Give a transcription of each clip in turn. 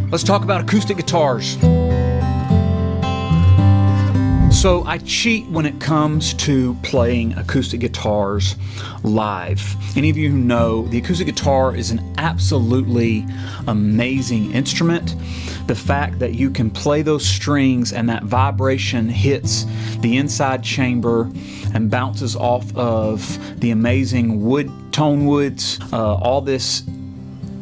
Let's talk about acoustic guitars. So I cheat when it comes to playing acoustic guitars live. Any of you who know, the acoustic guitar is an absolutely amazing instrument. The fact that you can play those strings and that vibration hits the inside chamber and bounces off of the amazing tone woods, all this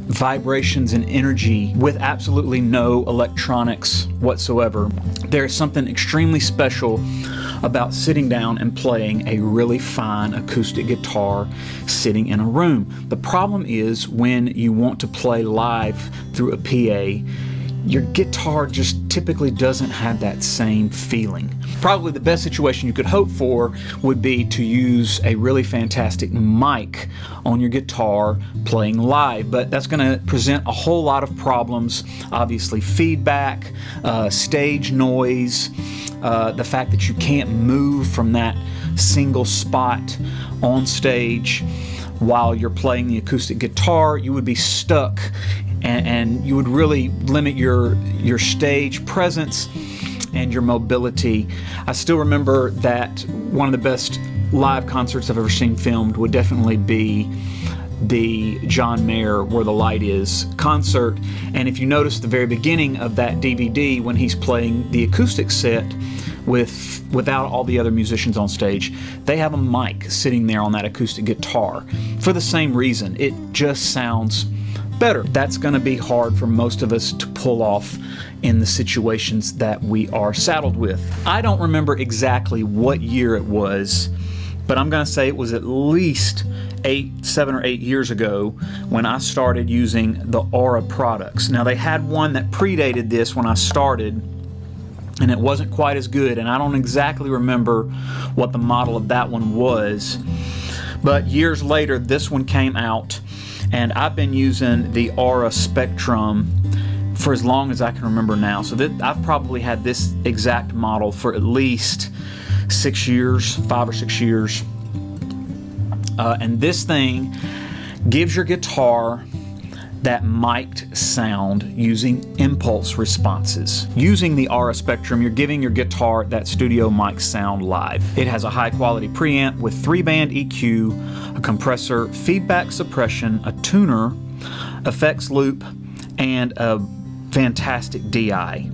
vibrations and energy with absolutely no electronics whatsoever. There's something extremely special about sitting down and playing a really fine acoustic guitar sitting in a room. The problem is when you want to play live through a PA, your guitar just typically doesn't have that same feeling. Probably the best situation you could hope for would be to use a really fantastic mic on your guitar playing live, but that's going to present a whole lot of problems. Obviously feedback, stage noise, the fact that you can't move from that single spot on stage while you're playing the acoustic guitar. You would be stuck and you would really limit your stage presence and your mobility. I still remember that one of the best live concerts I've ever seen filmed would definitely be the John Mayer Where the Light Is concert. And if you notice the very beginning of that DVD, when he's playing the acoustic set without all the other musicians on stage, they have a mic sitting there on that acoustic guitar for the same reason. It just sounds better. That's going to be hard for most of us to pull off in the situations that we are saddled with. I don't remember exactly what year it was, but I'm going to say it was at least 7 or 8 years ago when I started using the Aura products. Now they had one that predated this when I started, and it wasn't quite as good, and I don't exactly remember what the model of that one was, but years later this one came out, and I've been using the Aura Spectrum for as long as I can remember now. So I've probably had this exact model for at least 6 years, 5 or 6 years. And this thing gives your guitar that mic'd sound using impulse responses. Using the Aura Spectrum, you're giving your guitar that studio mic sound live. It has a high quality preamp with 3-band EQ, a compressor, feedback suppression, a tuner, effects loop, and a fantastic DI.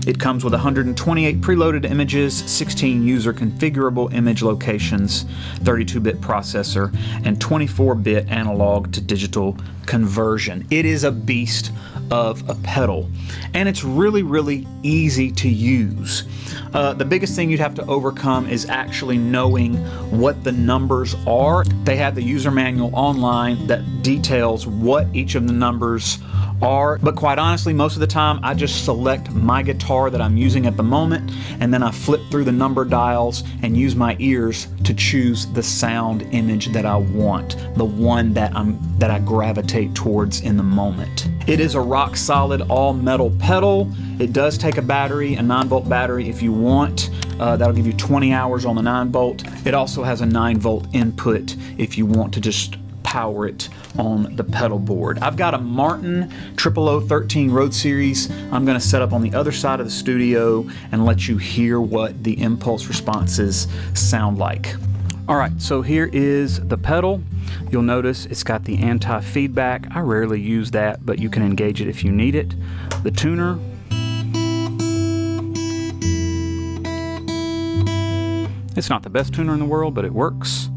It comes with 128 preloaded images, 16 user configurable image locations, 32-bit processor, and 24-bit analog to digital conversion. It is a beast of a pedal, and it's really, really easy to use. The biggest thing you'd have to overcome is actually knowing what the numbers are. They have the user manual online that details what each of the numbers are, but quite honestly, most of the time I just select my guitar that I'm using at the moment, and then I flip through the number dials and use my ears to choose the sound image that I want, the one that I gravitate towards in the moment. It is a rock solid all metal pedal. It does take a battery, a 9-volt battery if you want. That'll give you 20 hours on the 9-volt. It also has a 9-volt input if you want to just power it on the pedal board. I've got a Martin 00013 Road Series. I'm going to set up on the other side of the studio and let you hear what the impulse responses sound like. Alright, so here is the pedal. You'll notice it's got the anti-feedback. I rarely use that, but you can engage it if you need it. The tuner. It's not the best tuner in the world, but it works.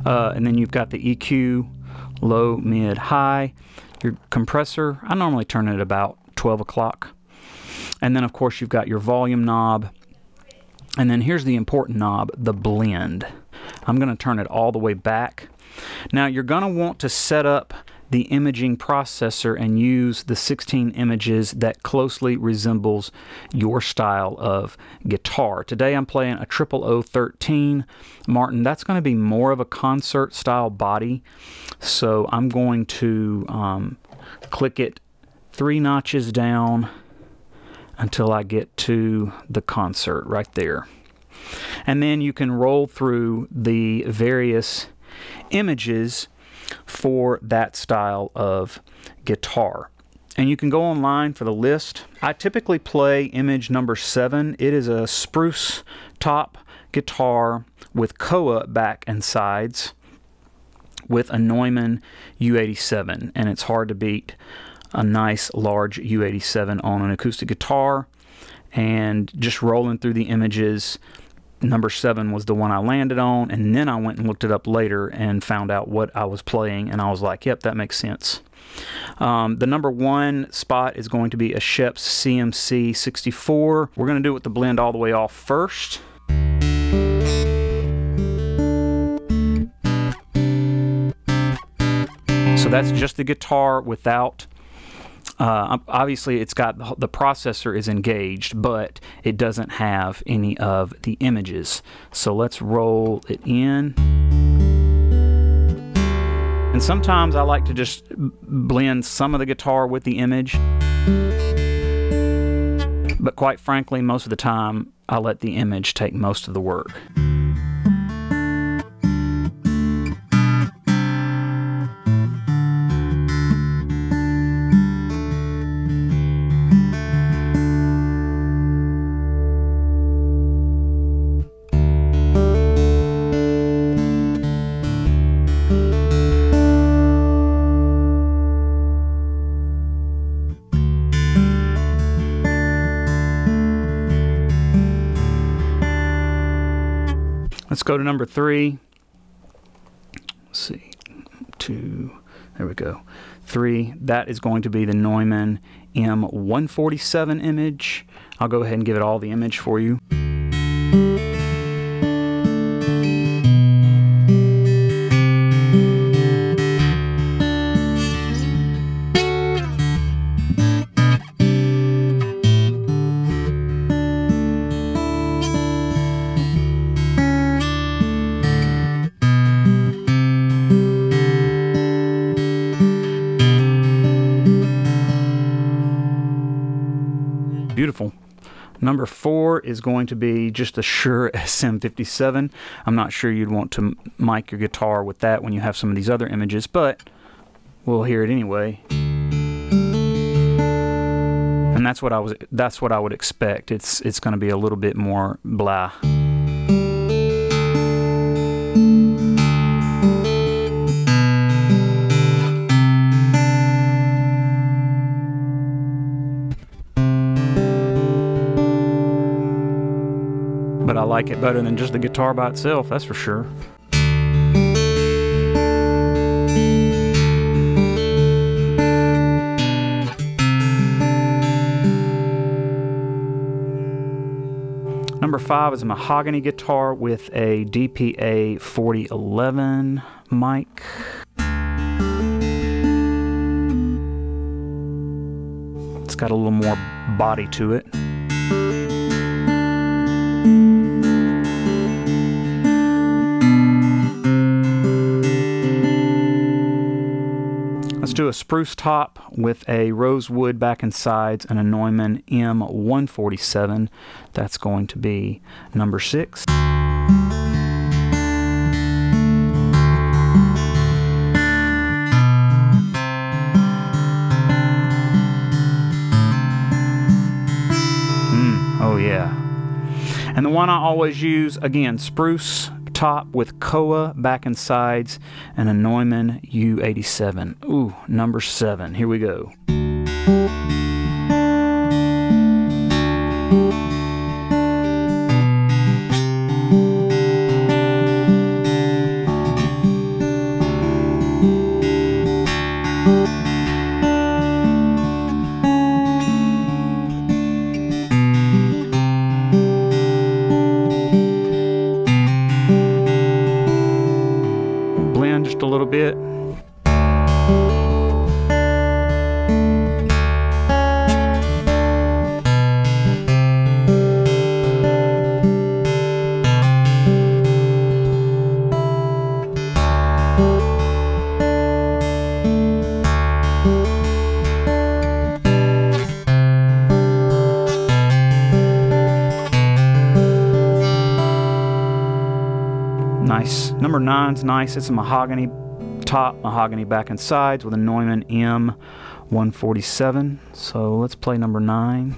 And then you've got the EQ, low, mid, high. Your compressor, I normally turn it at about 12 o'clock. And then of course you've got your volume knob. And then here's the important knob, the blend. I'm going to turn it all the way back. Now you're going to want to set up the imaging processor and use the 16 images that closely resembles your style of guitar. Today I'm playing a 00013 Martin. That's going to be more of a concert style body, so I'm going to click it 3 notches down until I get to the concert right there. And then you can roll through the various images for that style of guitar. And you can go online for the list. I typically play image number 7. It is a spruce top guitar with koa back and sides with a Neumann U87, and it's hard to beat a nice large U87 on an acoustic guitar. And just rolling through the images, number 7 was the one I landed on, and then I went and looked it up later and found out what I was playing, and I was like, yep, that makes sense. The number 1 spot is going to be a Schoeps CMC 64. We're going to do it with the blend all the way off first. So that's just the guitar without, obviously it's got, the processor is engaged, but it doesn't have any of the images. So let's roll it in. And sometimes I like to just blend some of the guitar with the image. But quite frankly, most of the time, I let the image take most of the work. Let's go to number 3. Let's see, 2, there we go. 3, that is going to be the Neumann M147 image. I'll go ahead and give it all the image for you. Beautiful. Number 4 is going to be just a Shure SM57. I'm not sure you'd want to mic your guitar with that when you have some of these other images, but we'll hear it anyway. And that's what I would expect. It's going to be a little bit more blah. But I like it better than just the guitar by itself, that's for sure. Number 5 is a mahogany guitar with a DPA 4011 mic. It's got a little more body to it. Let's do a spruce top with a rosewood back and sides and a Neumann M147. That's going to be number 6. Oh yeah. And the one I always use, again, spruce top with koa back and sides and a Neumann U87. Ooh, number 7. Here we go. Just a little bit. Nice. Number 9's nice. It's a mahogany top, mahogany back and sides with a Neumann 147. So let's play number 9.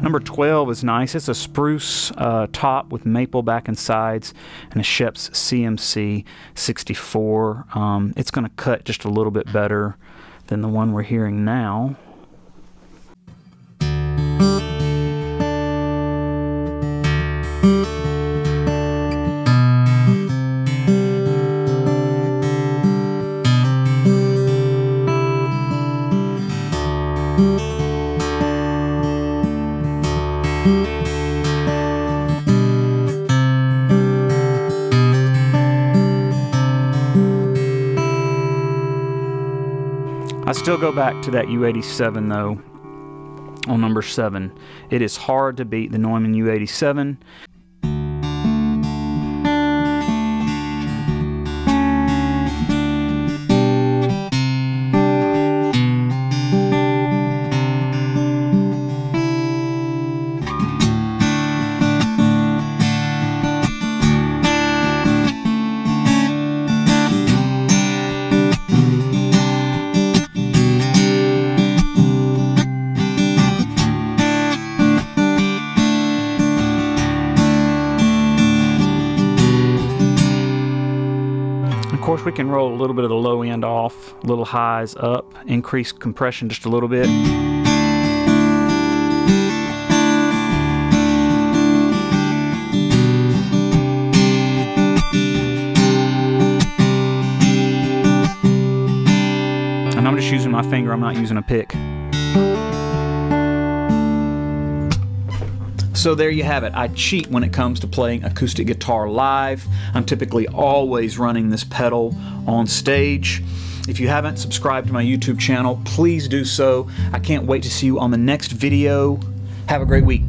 Number 12 is nice. It's a spruce top with maple back and sides and a Shep's CMC 64. It's going to cut just a little bit better than the one we're hearing now. I still go back to that U87 though on number 7. It is hard to beat the Neumann U87. Of course, we can roll a little bit of the low end off, little highs up, increase compression just a little bit. And I'm just using my finger, I'm not using a pick. So there you have it. I cheat when it comes to playing acoustic guitar live. I'm typically always running this pedal on stage. If you haven't subscribed to my YouTube channel, please do so. I can't wait to see you on the next video. Have a great week.